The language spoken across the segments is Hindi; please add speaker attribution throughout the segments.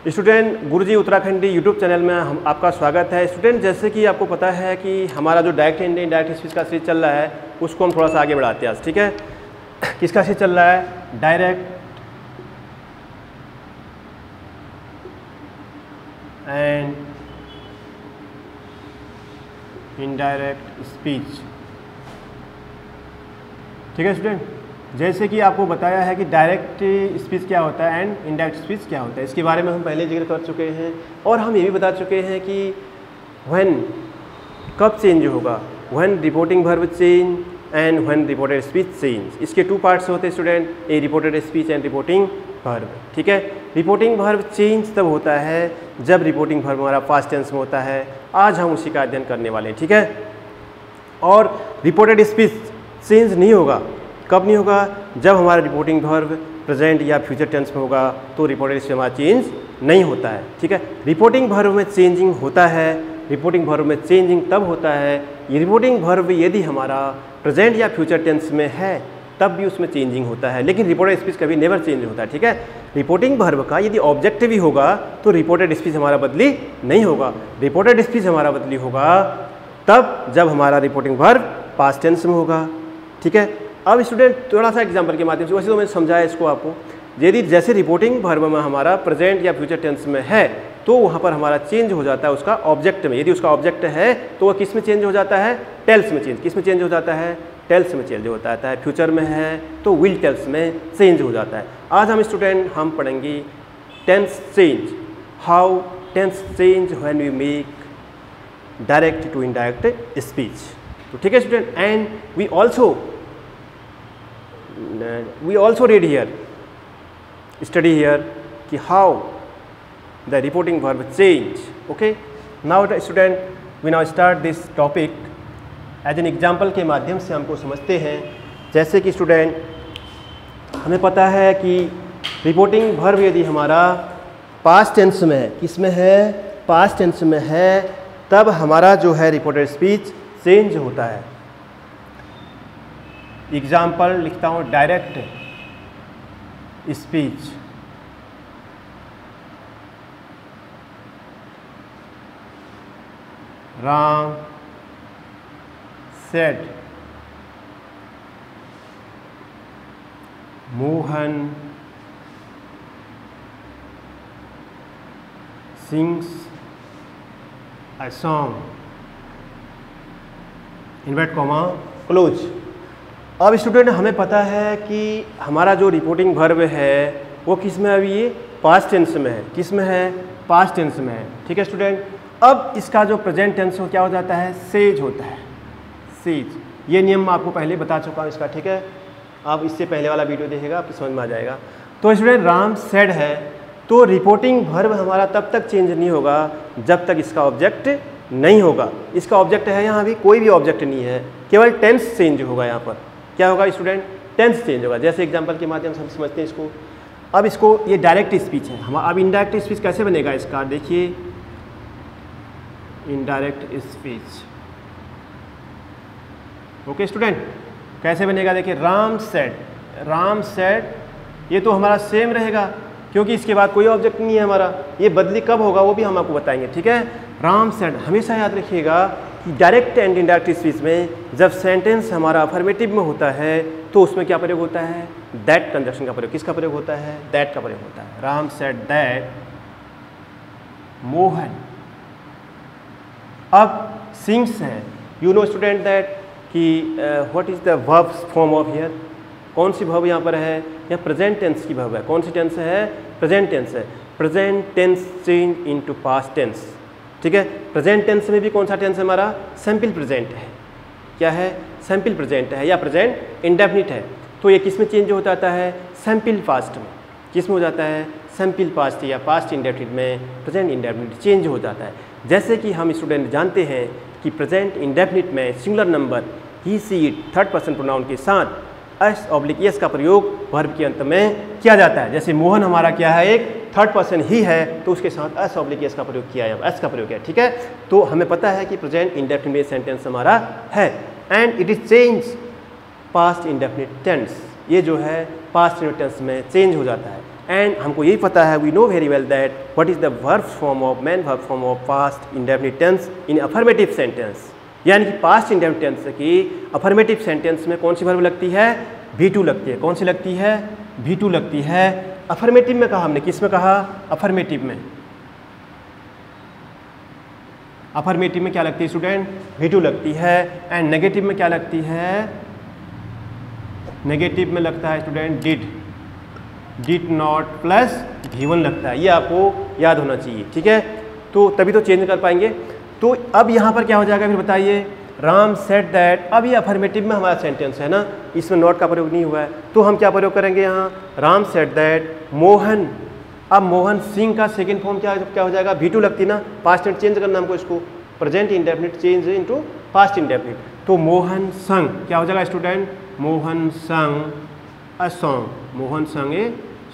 Speaker 1: स्टूडेंट गुरुजी उत्तराखंडी यूट्यूब चैनल में हम आपका स्वागत है। स्टूडेंट जैसे कि आपको पता है कि हमारा जो डायरेक्ट एंड इनडायरेक्ट स्पीच का सीरीज चल रहा है उसको हम थोड़ा सा आगे बढ़ाते हैं आज, ठीक है। किसका सीरीज चल रहा है? डायरेक्ट एंड इनडायरेक्ट स्पीच, ठीक है स्टूडेंट। जैसे कि आपको बताया है कि डायरेक्ट स्पीच क्या होता है एंड इनडायरेक्ट स्पीच क्या होता है, इसके बारे में हम पहले जिक्र कर चुके हैं। और हम ये भी बता चुके हैं कि व्हेन कब चेंज होगा, when reporting verb change and when reported speech change. इसके टू पार्ट्स होते हैं student, A reported speech and reporting verb, ठीक है। रिपोर्टिंग वर्ब चेंज तब होता है जब रिपोर्टिंग वर्ब हमारा पास्ट टेंस में होता है। आज हम उसी का अध्ययन करने वाले हैं, ठीक है। और रिपोर्टेड स्पीच चेंज नहीं होगा, कब नहीं होगा? जब हमारा रिपोर्टिंग वर्ब प्रेजेंट या फ्यूचर टेंस में होगा तो रिपोर्टेड स्पीच हमारा चेंज नहीं होता है, ठीक है। रिपोर्टिंग वर्ब में चेंजिंग होता है, रिपोर्टिंग वर्ब में चेंजिंग तब होता है ये रिपोर्टिंग वर्ब यदि हमारा प्रेजेंट या फ्यूचर टेंस में है तब भी उसमें चेंजिंग होता है, लेकिन रिपोर्टेड स्पीच कभी नेवर चेंज होता है, ठीक है। रिपोर्टिंग वर्ब का यदि ऑब्जेक्ट भी होगा तो रिपोर्टेड स्पीच हमारा बदली नहीं होगा। रिपोर्टेड स्पीच हमारा बदली होगा तब जब हमारा रिपोर्टिंग वर्ब पास्ट टेंस में होगा, ठीक है। अब स्टूडेंट थोड़ा सा एग्जांपल के माध्यम से, वैसे तो मैंने समझाया इसको आपको। यदि जैसे रिपोर्टिंग वर्ब में हमारा प्रेजेंट या फ्यूचर टेंस में है तो वहाँ पर हमारा चेंज हो जाता है उसका ऑब्जेक्ट में। यदि उसका ऑब्जेक्ट है तो वह किस में चेंज हो जाता है? टेल्स में चेंज। किस में चेंज हो जाता है? टेल्स में चेंज होता है। फ्यूचर में है तो विल टेल्स में चेंज हो जाता है। आज हम स्टूडेंट हम पढ़ेंगे tense change, how tense change when we make direct to indirect speech. तो ठीक है student, and we also read here, study here कि how the reporting verb change. Okay, now student we now start this topic as an example के माध्यम से हमको समझते हैं। जैसे कि स्टूडेंट हमें पता है कि रिपोर्टिंग वर्ब यदि हमारा पास्ट टेंस में है, किस में है? पास्ट टेंस में है, तब हमारा जो है रिपोर्टेड स्पीच चेंज होता है। एग्जाम्पल लिखता हूँ, direct speech, Ram said, Mohan sings a song, invert comma close. अब स्टूडेंट हमें पता है कि हमारा जो रिपोर्टिंग वर्ब है वो किस में? अभी ये पास्ट टेंस में है। किस में है? पास्ट टेंस में है, ठीक है स्टूडेंट। अब इसका जो प्रेजेंट टेंस हो क्या हो जाता है? सेज होता है, सेज। ये नियम मैं आपको पहले बता चुका हूँ इसका, ठीक है। आप इससे पहले वाला वीडियो देखिएगा, आपको समझ में आ जाएगा। तो स्टूडेंट राम सेड है तो रिपोर्टिंग वर्ब हमारा तब तक चेंज नहीं होगा जब तक इसका ऑब्जेक्ट नहीं होगा। इसका ऑब्जेक्ट है, यहाँ भी कोई भी ऑब्जेक्ट नहीं है, केवल टेंस चेंज होगा। यहाँ पर क्या होगा स्टूडेंट? टेंस चेंज होगा। जैसे एग्जांपल के माध्यम से हम समझते हैं इसको। अब इसको ये डायरेक्ट स्पीच है हम। अब इनडायरेक्ट स्पीच कैसे बनेगा इसका? देखिए, इनडायरेक्ट स्पीच, ओके स्टूडेंट, कैसे बनेगा? देखिए, राम सेड, राम सेड ये तो हमारा सेम रहेगा क्योंकि इसके बाद कोई ऑब्जेक्ट नहीं है हमारा। ये बदली कब होगा वो भी हम आपको बताएंगे, ठीक है। राम सेड, हमेशा याद रखिएगा कि डायरेक्ट एंड इनडायरेक्ट स्पीच में जब सेंटेंस हमारा अफर्मेटिव में होता है तो उसमें क्या प्रयोग होता है? दैट कंजक्शन का प्रयोग। किसका प्रयोग होता है? दैट का प्रयोग होता है। Ram said that Mohan. अब सिंग्स है, यू नो स्टूडेंट दैट कि what is the verb form of here? कौन सी वर्ब यहाँ पर है? या प्रेजेंट टेंस की वर्ब है। कौन सी टेंस है? प्रेजेंट टेंस है। Present tense change into past tense, ठीक है। प्रेजेंट टेंस में भी कौन सा टेंस है हमारा? सिंपल प्रेजेंट है। क्या है? सिंपल प्रेजेंट है या प्रेजेंट इंडेफिनिट है। तो ये किस में चेंज हो जाता है? सिंपल पास्ट में। किस में हो जाता है? सिंपल पास्ट या पास्ट इंडेफिनिट में प्रेजेंट इंडेफिनिट चेंज हो जाता है। जैसे कि हम स्टूडेंट जानते हैं कि प्रेजेंट इंडेफिनिट में singular number he, she, it, third person pronoun के साथ एस ऑब्लिक एस का प्रयोग वर्ब के अंत में किया जाता है। जैसे मोहन हमारा क्या है? एक थर्ड पर्सन ही है तो उसके साथ एस ऑब्लिक एस का प्रयोग किया है, एस का प्रयोग किया, ठीक है। तो हमें पता है कि प्रेजेंट इंडेफिनिट सेंटेंस हमारा है and it is change past indefinite tense. ये जो है पास्ट इंडेफिनिट टेंस में चेंज हो जाता है। एंड हमको यही पता है, we know very well that what is the verb form of main verb form of past indefinite tense in affirmative sentence. यानी कि पास्ट इंडेफिनिट टेंस की अफर्मेटिव सेंटेंस में कौन सी वर्ब लगती है? V2 लगती है। कौन सी लगती है? V2 लगती है। अफर्मेटिव में कहा हमने, किस में कहा? अफर्मेटिव में। अफर्मेटिव में क्या लगती है स्टूडेंट? V2 लगती है। एंड नेगेटिव में क्या लगती है? नेगेटिव में लगता है student did not plus V1 लगता है। ये आपको याद होना चाहिए, ठीक है? तो तभी तो चेंज कर पाएंगे। तो अब यहाँ पर क्या हो जाएगा फिर बताइए? Ram said that. अब ये अफर्मेटिव में हमारा सेंटेंस है ना, इसमें नॉट का प्रयोग नहीं हुआ है, तो हम क्या प्रयोग करेंगे यहाँ? Ram said that Mohan. अब मोहन सिंह का सेकंड फॉर्म क्या हो जाएगा? V2 लगती ना, पास्ट टेंस चेंज करना हमको, इसको present indefinite change into past indefinite. तो मोहन संग क्या हो जाएगा स्टूडेंट? मोहन संग अ सॉन्ग। मोहन संग ए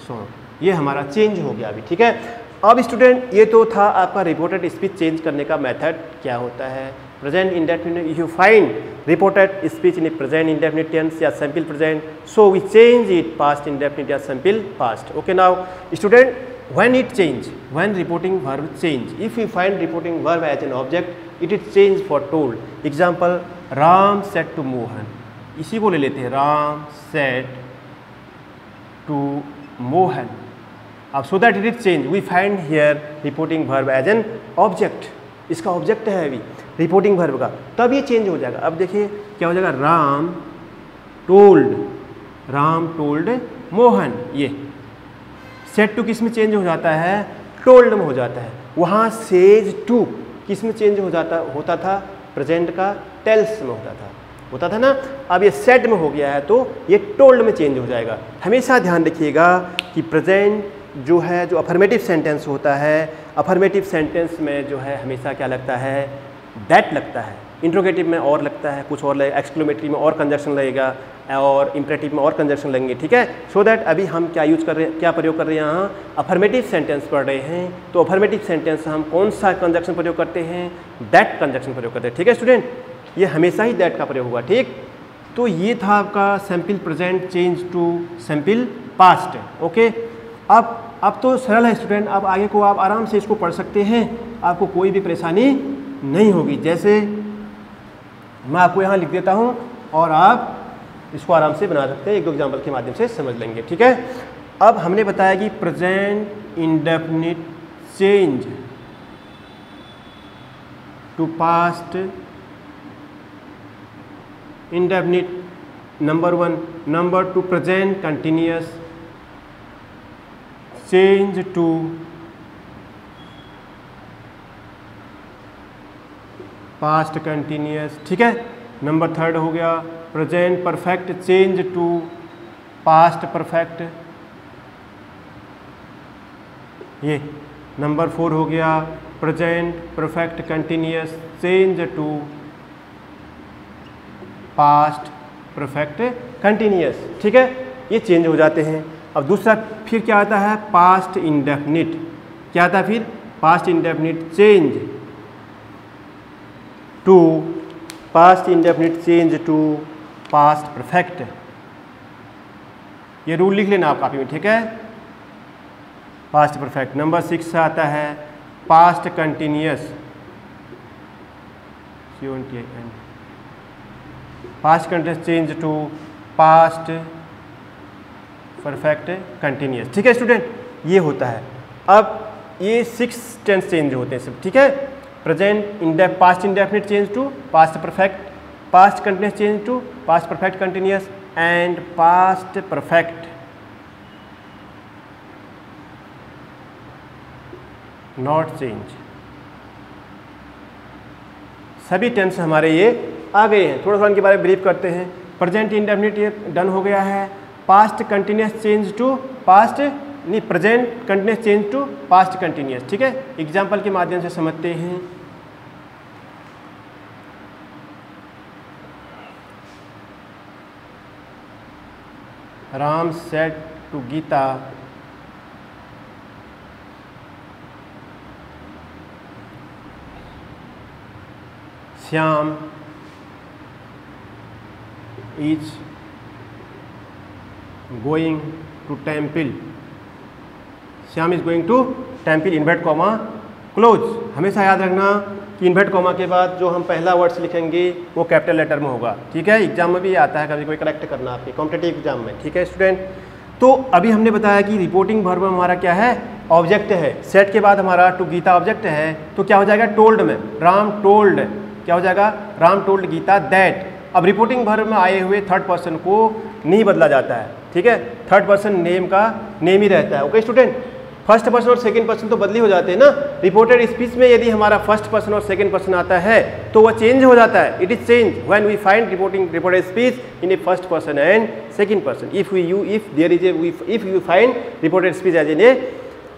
Speaker 1: सॉन्ग। ये हमारा चेंज हो गया अभी, ठीक है? अब स्टूडेंट ये तो था आपका रिपोर्टेड स्पीच चेंज करने का मेथड क्या होता है। Present indefinite, if you find reported speech in present indefinite tense या simple present, so we change it past indefinite या simple past. Okay, now student, when it change, when reporting verb change, if we find reporting verb as an object, it is changed for told। example, Ram said to Mohan। इसी को ले लेते हैं, Ram said to Mohan। अब so that it is changed, we find here reporting verb as an object। इसका ऑब्जेक्ट है अभी रिपोर्टिंग वर्ब का, तब ये चेंज हो जाएगा। अब देखिए क्या हो जाएगा? राम टोल्ड मोहन। ये सेड टू किस में चेंज हो जाता है? टोल्ड में हो जाता है। वहाँ सेज टू किस में चेंज होता था? प्रेजेंट का टेल्स में होता था ना। अब ये सेड में हो गया है तो ये टोल्ड में चेंज हो जाएगा। हमेशा ध्यान रखिएगा कि प्रेजेंट जो है, जो अफर्मेटिव सेंटेंस होता है, अफर्मेटिव सेंटेंस में जो है हमेशा क्या लगता है? दैट लगता है। इंट्रोगेटिव में और लगता है, कुछ और लगेगा, एक्सक्लेमेटरी में और कंजक्शन लगेगा, और इंपरेटिव में और कंजक्शन लगेंगे, ठीक है? सो दैट अभी हम क्या यूज कर रहे हैं, क्या प्रयोग कर रहे हैं यहाँ? अफर्मेटिव सेंटेंस पढ़ रहे हैं, तो अफर्मेटिव सेंटेंस हम कौन सा कंजक्शन प्रयोग करते हैं? दैट कंजक्शन प्रयोग करते हैं, ठीक है स्टूडेंट? ये हमेशा ही दैट का प्रयोग होगा, ठीक? तो ये था आपका simple present change to simple past. Okay, अब तो सरल है स्टूडेंट, अब आगे को आप आराम से इसको पढ़ सकते हैं, आपको कोई भी परेशानी नहीं होगी। जैसे मैं आपको यहाँ लिख देता हूँ और आप इसको आराम से बना सकते हैं, एक दो एग्जाम्पल के माध्यम से समझ लेंगे, ठीक है? अब हमने बताया कि present indefinite change to past indefinite, number 1। Number 2, present continuous change to past continuous, ठीक है? नंबर 3 हो गया present perfect change to past perfect. ये नंबर 4 हो गया present perfect continuous change to past perfect continuous, ठीक है? ये चेंज हो जाते हैं। अब दूसरा फिर क्या आता है? Past indefinite. क्या आता है फिर? Past indefinite change to past indefinite change to past perfect. ये रूल लिख लेना आप कॉपी में, ठीक है? Past perfect. नंबर 6 आता है past continuous, past continuous change to past perfect continuous, ठीक है स्टूडेंट? ये होता है। अब ये 6 टेंस चेंज होते हैं सब, ठीक है? Present past indefinite change to past perfect, past continuous change to past perfect continuous, and past perfect not change. सभी टेंस हमारे ये आ गए हैं। थोड़ा सा इनके बारे में ब्रीफ करते हैं। प्रेजेंट इंडेफिनिट ये डन हो गया है। Past continuous change to past, नहीं, present continuous change to past continuous, ठीक है? एग्जाम्पल के माध्यम से समझते हैं। Ram said to Gita, Shyam is going to temple. Shyam is going to temple, invert comma close. हमेशा याद रखना कि इन्वर्ट कॉमा के बाद जो हम पहला वर्ड्स लिखेंगे वो कैपिटल लेटर में होगा, ठीक है। एग्जाम में भी आता है, कभी कोई करेक्ट करना आपके कॉम्पिटिटिव एग्जाम में, ठीक है स्टूडेंट। तो अभी हमने बताया कि रिपोर्टिंग वर्ब हमारा क्या है, ऑब्जेक्ट है। सेट के बाद हमारा टू गीता ऑब्जेक्ट है, तो क्या हो जाएगा टोल्ड में, राम टोल्ड, क्या हो जाएगा राम टोल्ड गीता दैट। अब रिपोर्टिंग वर्ब में आए हुए थर्ड पर्सन को नहीं बदला जाता है, ठीक है। थर्ड पर्सन नेम का नेम ही रहता है, ओके स्टूडेंट। फर्स्ट पर्सन और सेकंड पर्सन तो बदली हो जाते हैं ना। रिपोर्टेड स्पीच में यदि हमारा फर्स्ट पर्सन और सेकंड पर्सन आता है तो वह चेंज हो जाता है, it is change when we find reported speech in a first person and second person. If you find reported speech as in a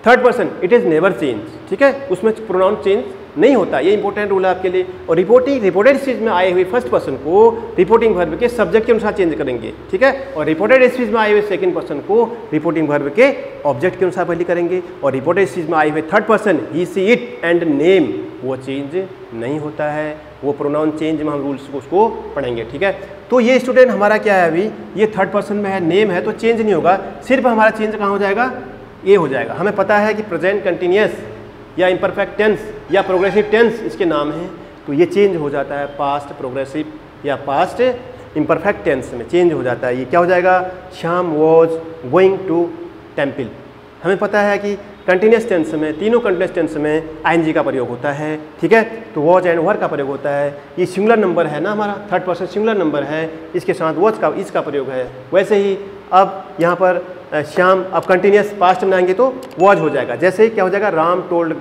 Speaker 1: third person it is never change, ठीक है, उसमें प्रोनाउन चेंज नहीं होता, ये इंपॉर्टेंट रूल है आपके लिए। और रिपोर्टेड स्पीच में आए हुए फर्स्ट पर्सन को रिपोर्टिंग वर्ब के सब्जेक्ट के अनुसार चेंज करेंगे, ठीक है। और रिपोर्टेड स्पीच में आए हुए सेकंड पर्सन को रिपोर्टिंग वर्ब के ऑब्जेक्ट के अनुसार पहले करेंगे। और रिपोर्टेड स्पीच में आए हुए third person he she it and name, वो चेंज नहीं होता है, वो प्रोनाउन चेंज में हम रूल्स को उसको पढ़ेंगे, ठीक है। तो ये स्टूडेंट हमारा क्या है, अभी ये थर्ड पर्सन में है, नेम है, तो चेंज नहीं होगा, सिर्फ हमारा चेंज कहाँ हो जाएगा, ये हो जाएगा। हमें पता है कि प्रेजेंट कंटिन्यूअस या इम्परफेक्ट टेंस या प्रोग्रेसिव टेंस इसके नाम हैं, तो ये चेंज हो जाता है पास्ट प्रोग्रेसिव या पास्ट इम्परफेक्ट टेंस में चेंज हो जाता है। ये क्या हो जाएगा, Shyam was going to temple. हमें पता है कि कंटिन्यूअस टेंस में, तीनों कंटिन्यूअस टेंस में आईएनजी का प्रयोग होता है, ठीक है। तो वॉज एंड वर का प्रयोग होता है। ये सिंगुलर नंबर है ना, हमारा थर्ड पर्सन सिंगुलर नंबर है, इसके साथ वॉज का इसका प्रयोग है। वैसे ही अब यहाँ पर श्याम, अब कंटिन्यूअस पास्ट में आएंगे तो वॉज हो जाएगा। जैसे क्या हो जाएगा, Ram told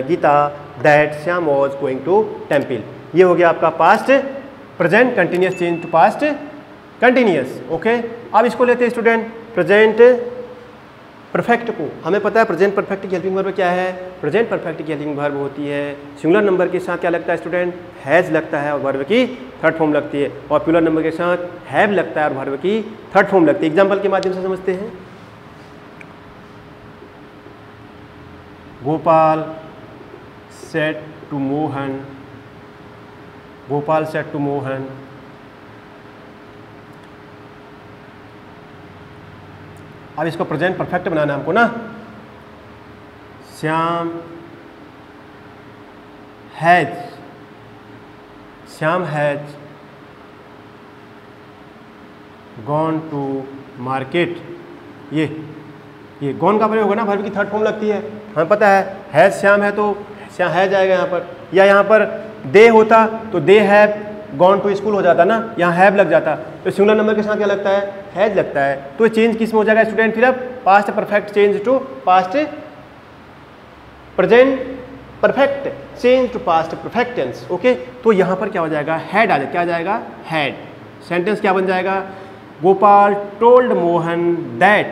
Speaker 1: Gita that Shyam was going to temple. ये हो गया आपका past present continuous change to past continuous, okay. अब इसको लेते हैं स्टूडेंट प्रेजेंट परफेक्ट को। हमें पता है प्रेजेंट परफेक्ट की हेल्पिंग वर्ब क्या है, प्रेजेंट परफेक्ट की हेल्पिंग वर्ब होती है सिंगुलर नंबर के साथ क्या लगता है स्टूडेंट, हैज़ लगता है और वर्ब की थर्ड फॉर्म लगती है, और प्लूरल नंबर के साथ हैव लगता है और वर्ब की थर्ड फॉर्म लगती है। एग्जाम्पल के माध्यम से समझते हैं। Gopal said to Mohan, Gopal said to Mohan, अब इसको प्रेजेंट परफेक्ट बनाना हमको ना। Shyam has, Shyam has gone to market. ये गॉन का प्रयोग होगा ना, वर्ब की थर्ड फॉर्म लगती है, हमें पता है। हैज श्याम है तो श्याम हैज आएगा यहाँ पर, या यहाँ पर दे होता तो they have gone to school हो जाता ना, यहाँ हैव लग जाता, तो सिंगुलर नंबर के साथ क्या लगता है, हैज लगता है। तो चेंज किस में हो जाएगा स्टूडेंट, फिर अब past perfect change to past present perfect change to past perfect tense, okay. तो यहाँ पर क्या हो जाएगा, हैड आ जाएगा, क्या आ जाएगा, हैड। सेंटेंस क्या बन जाएगा, गोपाल टोल्ड मोहन दैट,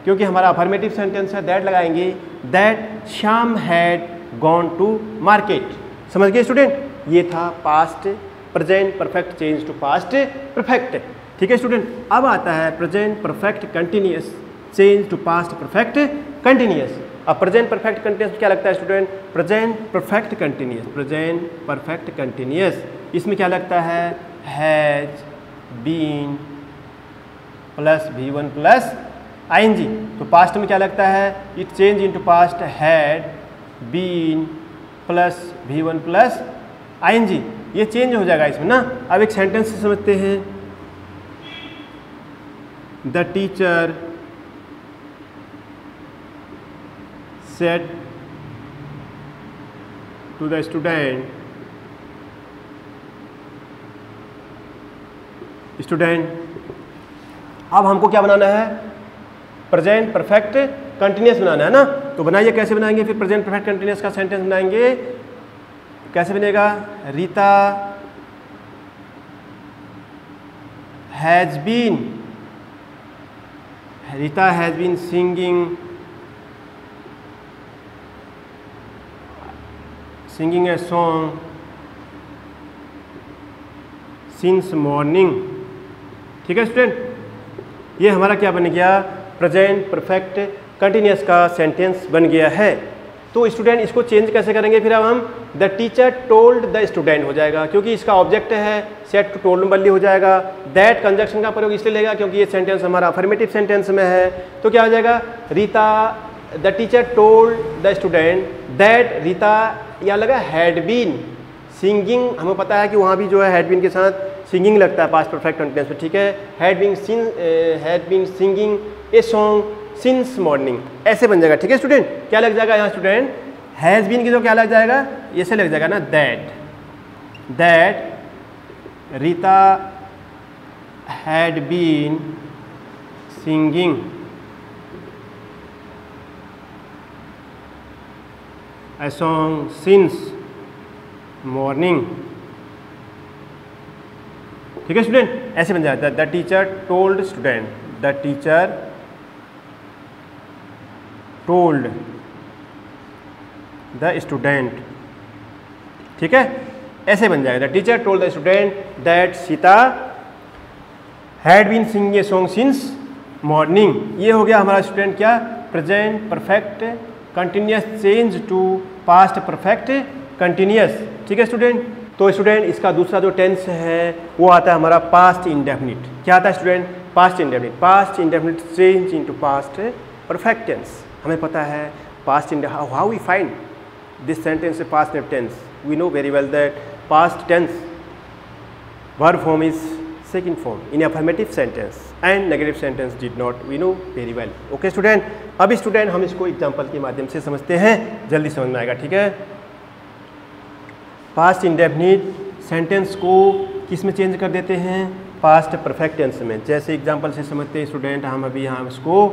Speaker 1: क्योंकि हमारा अफर्मेटिव सेंटेंस है, दैट लगाएंगे, that Shyam had gone to market. समझ गए स्टूडेंट, ये था past present perfect change to past perfect, ठीक है स्टूडेंट। अब आता है present perfect continuous change to past perfect continuous. अब प्रेजेंट परफेक्ट कंटिन्यूअस क्या लगता है student, present perfect continuous, present perfect continuous, इसमें क्या लगता है, has been plus V1 plus I N G. तो पास्ट में क्या लगता है, it change into past had been plus V1 plus I N G, ये चेंज हो जाएगा इसमें ना। अब एक सेंटेंस से समझते हैं। The teacher said to the student, अब हमको क्या बनाना है, प्रेजेंट परफेक्ट कंटिन्यूअस बनाना है ना। तो बनाइए, कैसे बनाएंगे फिर प्रेजेंट परफेक्ट कंटिन्यूअस का सेंटेंस बनाएंगे, कैसे बनेगा, Rita has been, Rita has been singing a song since morning, ठीक है स्टूडेंट। ये हमारा क्या बन गया, प्रेजेंट परफेक्ट कंटिन्यूअस का सेंटेंस बन गया है। तो स्टूडेंट इसको चेंज कैसे करेंगे, फिर अब हम the teacher told the student हो जाएगा, क्योंकि इसका ऑब्जेक्ट है, सेट टू टोल्ड में बदली हो जाएगा। दैट कंजक्शन का प्रयोग इसलिए लेगा क्योंकि ये सेंटेंस हमारा अफर्मेटिव सेंटेंस में है। तो क्या हो जाएगा, Rita the teacher told the student that Rita, या लगा हैड बीन सिंगिंग, हमें पता है कि वहाँ भी जो है हैड बीन के साथ सिंगिंग लगता है पास्ट परफेक्ट कंटिन्यूअस में, ठीक है। Had been singing a song since morning, ऐसे बन जाएगा, ठीक है स्टूडेंट। क्या लग जाएगा यहाँ स्टूडेंट, हैज़ बीन की जो क्या लग जाएगा, ये से लग जाएगा ना, that Rita had been singing a song since morning, ठीक है स्टूडेंट, ऐसे बन जाता है। The teacher told student, the teacher told the student, ठीक है, ऐसे बन जाएगा। The teacher told the student that Sita had been singing a song since morning. ये हो गया हमारा स्टूडेंट क्या, present perfect continuous change to past perfect continuous, ठीक है स्टूडेंट। तो स्टूडेंट इसका दूसरा जो टेंस है वो आता है हमारा पास्ट इंडेफिनिट। क्या आता है student, past indefinite. Past indefinite change into past perfect tense. हमें पता है past indefinite, how we find this sentence past tense, we know very well that past tense verb form is second form in affirmative sentence and negative sentence did not, we know very well. Okay student, अभी स्टूडेंट हम इसको एग्जांपल के माध्यम से समझते हैं, जल्दी समझ में आएगा, ठीक है। पास्ट इंडेफिनिट सेंटेंस को किस में चेंज कर देते हैं, पास्ट परफेक्ट टेंस में। जैसे एग्जांपल से समझते हैं स्टूडेंट, हम अभी यहाँ इसको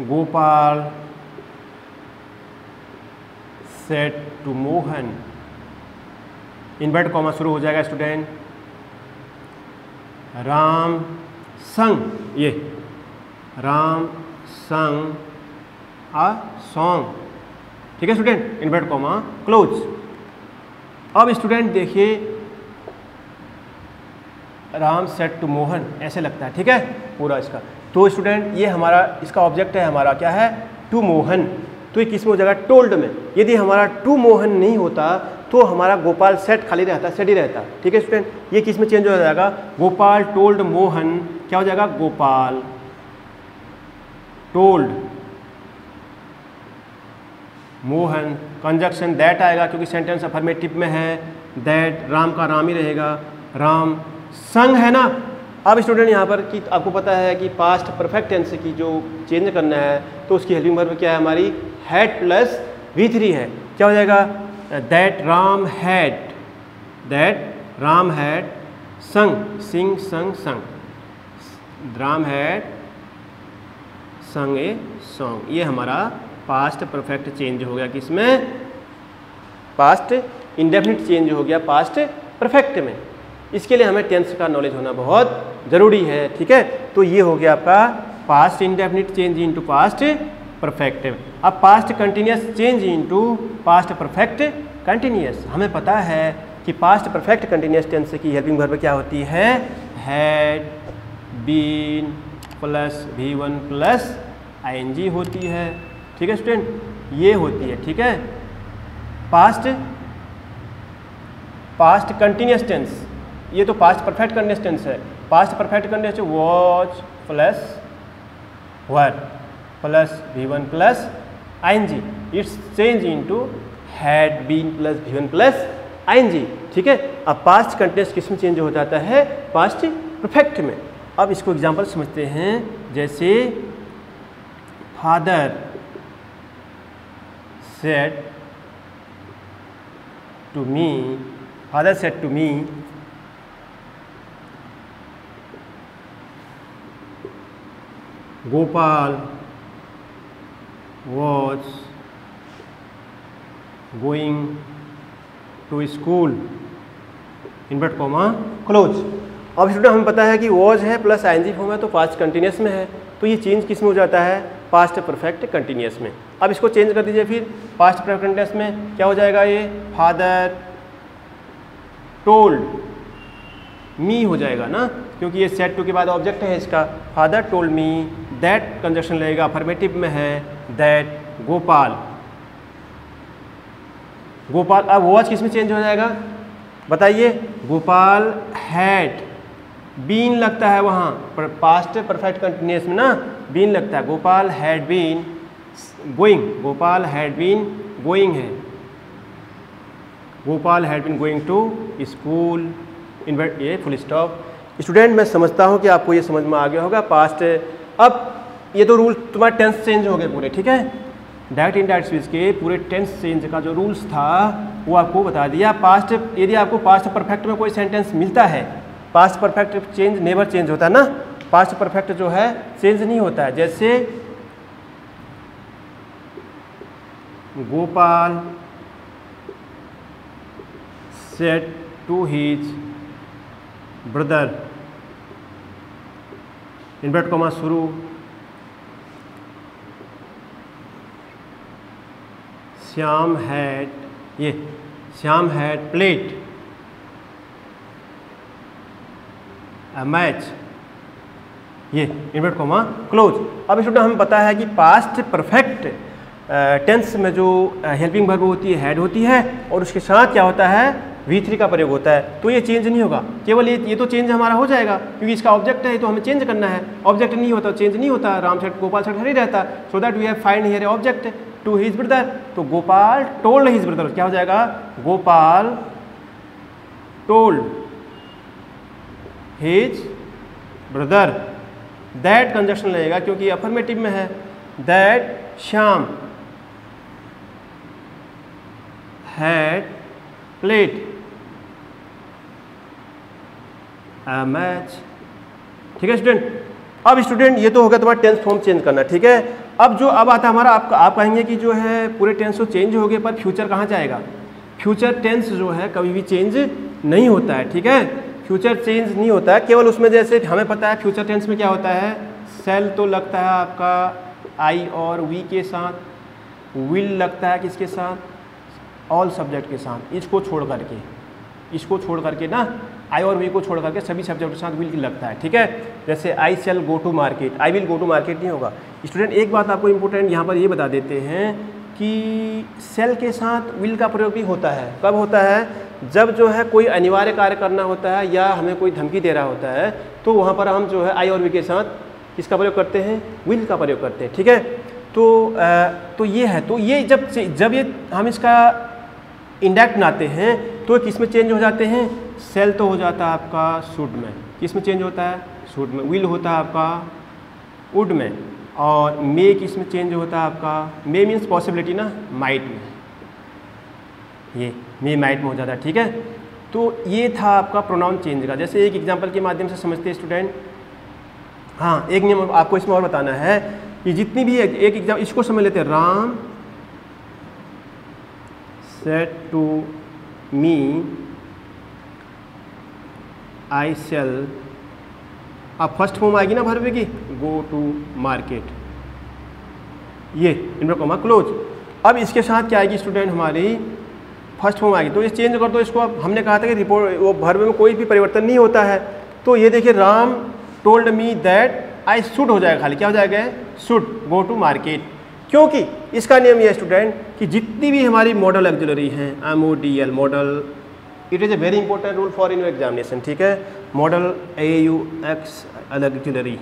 Speaker 1: Gopal said to Mohan, invert comma शुरू हो जाएगा स्टूडेंट, राम संग, ये राम संग आ सॉन्ग, ठीक है स्टूडेंट, इनवर्ट कॉमा क्लोज। अब स्टूडेंट देखिए राम सेड टू मोहन, ऐसे लगता है, ठीक है पूरा इसका। तो स्टूडेंट ये हमारा इसका ऑब्जेक्ट है, हमारा क्या है, टू मोहन। तो ये किस में हो जाएगा, टोल्ड में। यदि हमारा टू मोहन नहीं होता तो हमारा गोपाल सेट खाली रहता, सेट ही रहता, ठीक है स्टूडेंट। ये किस में चेंज हो जाएगा, गोपाल टोल्ड मोहन, क्या हो जाएगा, Gopal told Mohan, conjunction that आएगा क्योंकि सेंटेंस अफर्मेटिव में है, दैट राम का राम ही रहेगा, राम संग है ना। अब स्टूडेंट यहाँ पर कि आपको पता है कि पास्ट परफेक्ट टेंस की जो चेंज करना है तो उसकी हेल्पिंग वर्ब क्या है हमारी, हैड प्लस V3 है। क्या हो जाएगा, दैट राम हैड संग, सिंग संग संग, राम हैड संग ए सॉन्ग। ये हमारा पास्ट परफेक्ट चेंज हो गया किसमें, पास्ट इंडेफिनिट चेंज हो गया पास्ट परफेक्ट में। इसके लिए हमें टेंस का नॉलेज होना बहुत ज़रूरी है, ठीक है। तो ये हो गया आपका past indefinite change into past perfect. अब past continuous change into past perfect continuous. हमें पता है कि पास्ट परफेक्ट कंटिन्यूअस टेंस की हेल्पिंग वर्ब क्या होती है, had been plus V1 plus ING होती है, ठीक है स्टूडेंट, ये होती है, ठीक है। पास्ट कंटिन्यूअस टेंस, ये तो पास्ट परफेक्ट कंटिन्यूअस टेंस है। Past perfect continuous was plus were plus V1 plus ING, it's change into had been plus V1 plus ING, ठीक है। अब पास्ट कंटिन्यूअस किस में चेंज हो जाता है, पास्ट परफेक्ट में। अब इसको एग्जांपल समझते हैं, जैसे father said to me Gopal was going to school, invert comma close. अब स्टूडेंट हमें पता है कि was है प्लस ING फॉर्म है तो पास्ट कंटिन्यूअस में है, तो ये चेंज किस में हो जाता है, पास्ट परफेक्ट कंटिन्यूअस में। अब इसको चेंज कर दीजिए फिर पास्ट परफेक्ट कंटिन्यूअस में, क्या हो जाएगा, ये फादर टोल्ड मी हो जाएगा ना, क्योंकि ये सेड टू के बाद ऑब्जेक्ट है इसका। Father told me, that conjunction लगेगा, अफर्मेटिव में है, दैट गोपाल। अब वॉच किस में चेंज हो जाएगा बताइए, गोपाल हैड बीन लगता है वहाँ पर पास्ट परफेक्ट कंटिन्यूअस में ना, बीन लगता है। Gopal had been going, Gopal had been going है, Gopal had been going to school, invert ये फुल स्टॉप। स्टूडेंट मैं समझता हूँ कि आपको ये समझ में आ गया होगा पास्ट। अब ये तो रूल तुम्हारे टेंस चेंज हो गए पूरे, ठीक है। डायरेक्ट इनडायरेक्ट स्पीच के पूरे टेंस चेंज का जो रूल्स था वो आपको बता दिया। पास्ट, यदि आपको पास्ट परफेक्ट में कोई सेंटेंस मिलता है, past perfect change never change होता है ना, पास्ट परफेक्ट जो है चेंज नहीं होता है। जैसे Gopal said to his brother, invert comma शुरू, श्याम हैड, ये Shyam had played a match, ये इन्वर्ट कॉमा क्लोज। अब स्टूडेंट हमें पता है कि पास्ट परफेक्ट टेंस में जो हेल्पिंग वर्ब होती है हैड होती है और उसके साथ क्या होता है V3 का प्रयोग होता है, तो ये चेंज नहीं होगा। केवल ये तो चेंज हमारा हो जाएगा क्योंकि इसका ऑब्जेक्ट है, तो हमें चेंज करना है। ऑब्जेक्ट नहीं होता चेंज नहीं होता, राम सेठ गोपाल सेठ ही रहता। So that we have find here object to his brother, तो गोपाल टोल्ड हिज ब्रदर, क्या हो जाएगा Gopal told his brother. That conjunction लगेगा क्योंकि अफर्मेटिव में है। That Shyam had played a match, ठीक है स्टूडेंट। अब स्टूडेंट ये तो हो गया तुम्हारा टेंस फॉर्म चेंज करना, ठीक है। अब आता है हमारा, आप कहेंगे कि जो है पूरे टेंस तो चेंज हो गए पर फ्यूचर कहाँ जाएगा। फ्यूचर टेंस जो है कभी भी चेंज नहीं होता है, ठीक है। फ्यूचर चेंज नहीं होता है, केवल उसमें जैसे हमें पता है फ्यूचर टेंस में क्या होता है, सेल तो लगता है आपका आई और वी के साथ, विल लगता है किसके साथ, ऑल सब्जेक्ट के साथ। इसको छोड़ करके ना, आई और वी को छोड़ करके सभी सब्जेक्ट के साथ विल लगता है, ठीक है। जैसे I shall go to market, I will go to market नहीं होगा। स्टूडेंट एक बात आपको इंपॉर्टेंट यहाँ पर ये बता देते हैं कि सेल के साथ विल का प्रयोग भी होता है। कब होता है, जब जो है कोई अनिवार्य कार्य करना होता है या हमें कोई धमकी दे रहा होता है, तो वहाँ पर हम जो है आई और वी के साथ किसका प्रयोग करते हैं, विल का प्रयोग करते हैं, ठीक है। तो ये है, तो ये जब ये हम इसका इंडेक्ट बनाते हैं तो किस में चेंज हो जाते हैं, सेल तो हो जाता है आपका शुड में, किस में चेंज होता है, शुड में। विल होता है आपका वुड में, और मे किस में चेंज होता है आपका, मे मीन्स पॉसिबिलिटी ना, माइट में, ये मे माइट में हो जाता है, ठीक है। तो ये था आपका प्रोनाउन चेंज का। जैसे एक एग्जांपल के माध्यम से समझते हैं स्टूडेंट। हाँ, एक नियम आपको इसमें और बताना है कि जितनी भी एक एग्जाम्पल, इसको समझ लेते हैं। Ram said to me I sell, अब फर्स्ट फॉर्म आएगी ना वर्ब की, गो टू मार्केट, ये इनमें कॉमा क्लोज। अब इसके साथ क्या आएगी स्टूडेंट, हमारी फर्स्ट फॉर्म आएगी। तो ये चेंज कर दो इसको। अब हमने कहा था कि रिपोर्ट वो वर्ब में कोई भी परिवर्तन नहीं होता है, तो ये देखिए Ram told me that I should हो जाएगा, खाली क्या हो जाएगा, शुड गो टू मार्केट। क्योंकि इसका नियम यह है स्टूडेंट कि जितनी भी हमारी मॉडल ऑक्सिलरी हैं, MODL model, it is a very important rule for in your examination, ठीक है। मॉडल AUX ऑक्सिलरी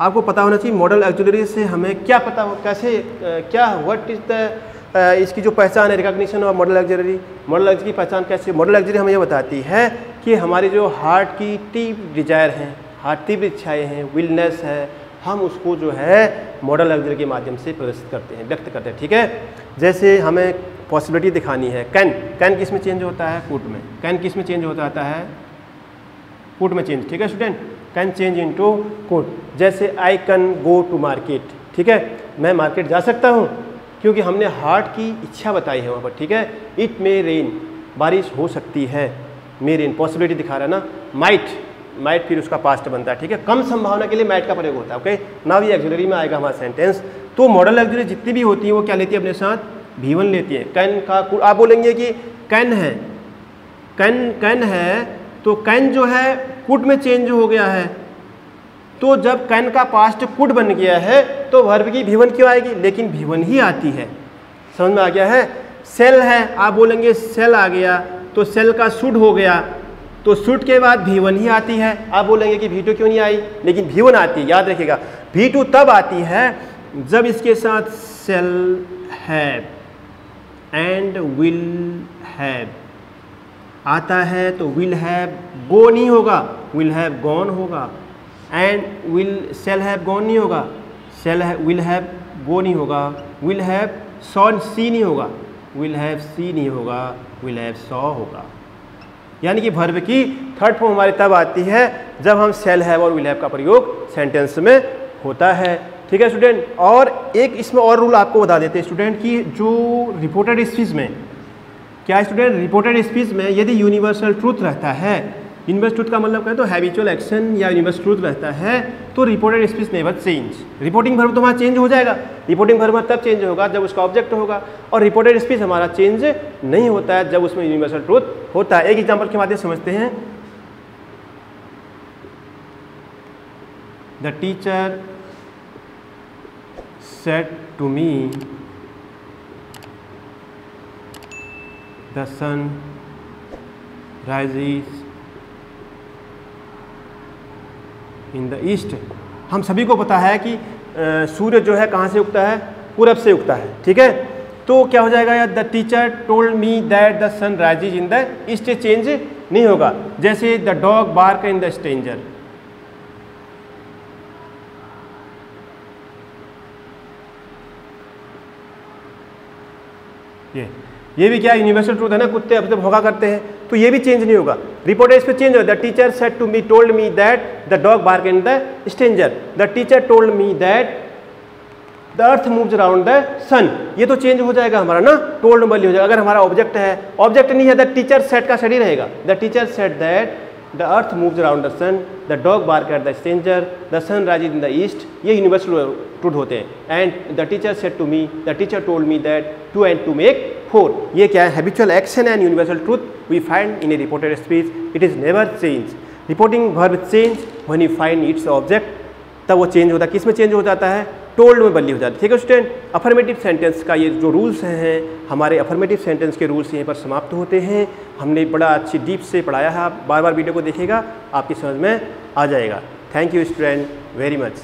Speaker 1: आपको पता होना चाहिए। मॉडल ऑक्सिलरी से हमें क्या पता हो, कैसे क्या व्हाट इज द इसकी जो पहचान है, recognition of model auxiliary. Model auxiliary की पहचान कैसे, मॉडल ऑक्सिलरी हमें ये बताती है कि हमारी जो हार्ट की तीव्र डिजायर हैं, हार्ट तीव्र इच्छाएँ हैं, विलनेस है, हम उसको जो है मॉडल ऑक्सिलरी के माध्यम से प्रदर्शित करते हैं, व्यक्त करते हैं, ठीक है। जैसे हमें पॉसिबिलिटी दिखानी है, कैन किस में चेंज होता है, कुड में। कैन किस में चेंज होता आता है, कुड में चेंज, ठीक है student. Can change into could. जैसे I can go to market, ठीक है, मैं मार्केट जा सकता हूँ, क्योंकि हमने हार्ट की इच्छा बताई है वहाँ पर, ठीक है। इट मे रेन, बारिश हो सकती है, मे रेन पॉसिबिलिटी दिखा रहा है ना। माइट फिर उसका पास्ट बनता है, ठीक है। कम संभावना के लिए माइट का प्रयोग होता है, ओके। नाउ ये ऑक्सिलरी में आएगा हमारा सेंटेंस। तो मॉडल ऑक्सिलरी जितनी भी होती है वो क्या लेती है अपने साथ, V1 लेती है। कैन का आप बोलेंगे कि कैन है, कैन है, तो कैन जो है कुड में चेंज हो गया है। तो जब कैन का पास्ट कुड बन गया है तो वर्ब की V1 क्यों आएगी, लेकिन V1 ही आती है, समझ में आ गया है। सेल है, आप बोलेंगे सेल आ गया, तो सेल का शुड हो गया, तो शुड के बाद V1 ही आती है। आप बोलेंगे कि V2 क्यों नहीं आई, लेकिन V1 आती है। याद रखिएगा V2 तब आती है जब इसके साथ shall have and will have आता है, तो will have go नहीं होगा, will have gone होगा, and shall have gone नहीं होगा, will have go नहीं होगा, will have saw see नहीं होगा, will have see नहीं होगा, will have saw होगा। यानी कि वर्ब की थर्ड फॉर्म हमारी तब आती है जब हम shall have और will have का प्रयोग सेंटेंस में होता है। ठीक है स्टूडेंट। और एक इसमें और रूल आपको बता देते हैं स्टूडेंट कि जो रिपोर्टेड स्पीच में क्या स्टूडेंट, रिपोर्टेड स्पीच में यदि यूनिवर्सल ट्रूथ रहता है, यूनिवर्सल ट्रूथ का मतलब कहें तो हैबिचुअल एक्शन या यूनिवर्सल ट्रूथ रहता है, तो reported speech never change. Reporting verb तो हमारा चेंज हो जाएगा, रिपोर्टिंग वर्ब तब चेंज होगा जब उसका ऑब्जेक्ट होगा, और रिपोर्टेड स्पीच हमारा चेंज नहीं होता है जब उसमें यूनिवर्सल ट्रूथ होता है। एक एग्जाम्पल के माध्यम से समझते हैं। The teacher said to me the sun rises in the east। हम सभी को पता है कि सूर्य जो है कहाँ से उगता है, पूरब से उगता है। ठीक है, तो क्या हो जाएगा यार, the teacher told me that the sun rises in the east change नहीं होगा। जैसे the dog bark in the stranger, ये भी क्या यूनिवर्सल ट्रूथ है ना, कुत्ते अब जब भौंका करते हैं तो ये भी चेंज नहीं होगा। रिपोर्टेड इस पे चेंज होगा। The teacher said to me told me that the dog bark in the stranger, the teacher told me that the earth moves around the sun. ये तो चेंज हो जाएगा हमारा ना, टोल्ड बली हो जाएगा। अगर हमारा ऑब्जेक्ट है, ऑब्जेक्ट नहीं है, द टीचर सेड का सेड ही रहेगा। The teacher said that the earth moves around the sun, the dog bark at the stranger, the sun rises in the east. ये यूनिवर्सल ट्रूथ होते हैं। And the teacher said to me, the teacher told me that 2 and 2 make 4। ये क्या है, habitual action and universal truth we find in a reported speech, it is never change. Reporting verb change when you find its object, तब वो चेंज होता है। किस में चेंज हो जाता है, टोल्ड में बदली हो जाती है। ठीक है स्टूडेंट। अफर्मेटिव सेंटेंस का ये जो रूल्स हैं, हमारे अफर्मेटिव सेंटेंस के रूल्स यहीं पर समाप्त होते हैं। हमने बड़ा अच्छी डीप से पढ़ाया है, आप बार बार वीडियो को देखिएगा, आपकी समझ में आ जाएगा। Thank you student very much.